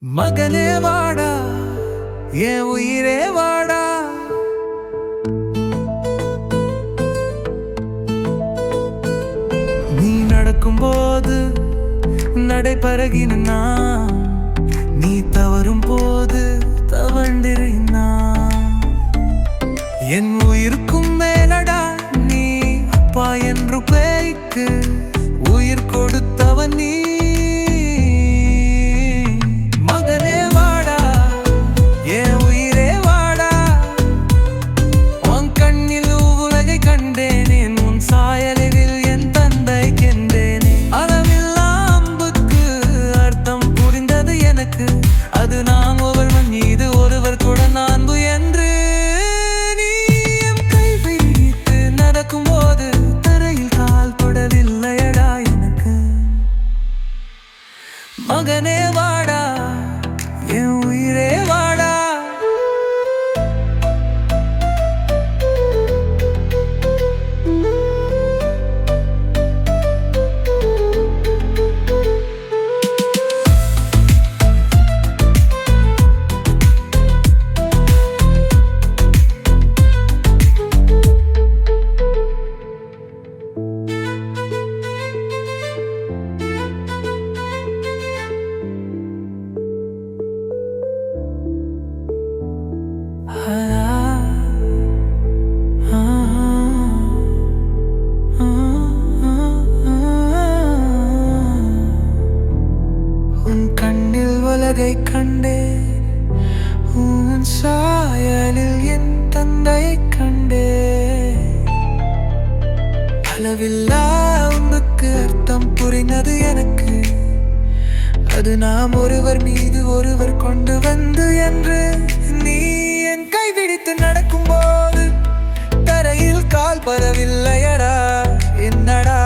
மகனே வாடா, என் உயிரே வாடா. நீ நடக்கும்போது நடைபழகினா, நீ தவறும் போது தவண்டினா, என் உயிருக்கும் மேலடா நீ அப்பா என்று பேய்க்கு உயிர் கொடுத்தவன் நீ. மகனே வாடா, என் உயிரே வாடா. உலகை கண்டே, உன் சாயலில் என் தந்தை கண்டே. அளவில்லா உனக்கு அர்த்தம் புரிந்தது எனக்கு. அது நாம் ஒருவர் மீது ஒருவர் கொண்டு வந்து என்று. நீ என் கைவிடித்து நடக்கும் போது தரையில் கால் பரவில்லையடா. என்னடா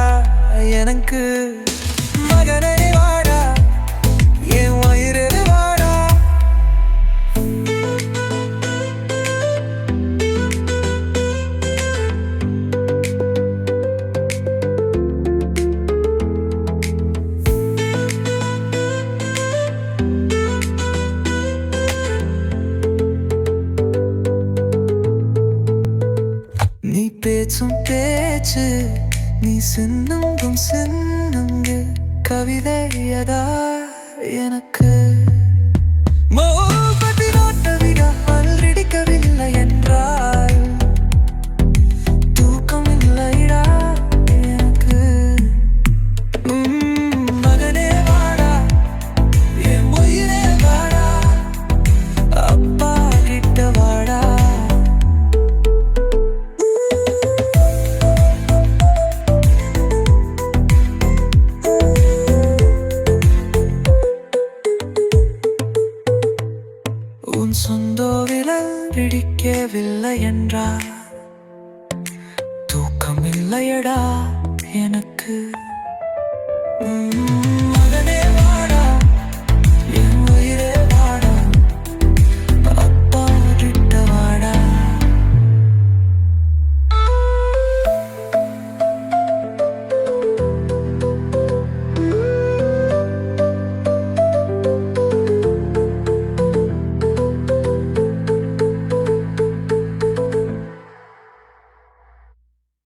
எனக்கு மகனே வாடா, என் உயிரே வாடா. நீ பேச்சும் பேச்சு, நீ சின்னுங்கும் சின்னுங்கு கவிதையதா எனக்கு. அல்றிடிக்கவில்லை என்றால் தூக்கம் இல்லைடா எனக்கு. மகனே வாடா, என் உயிரே வாடா, அப்பா கிட்ட வாடா. உன் சொந்த விரல் பிடிக்கவில்லை என்றால்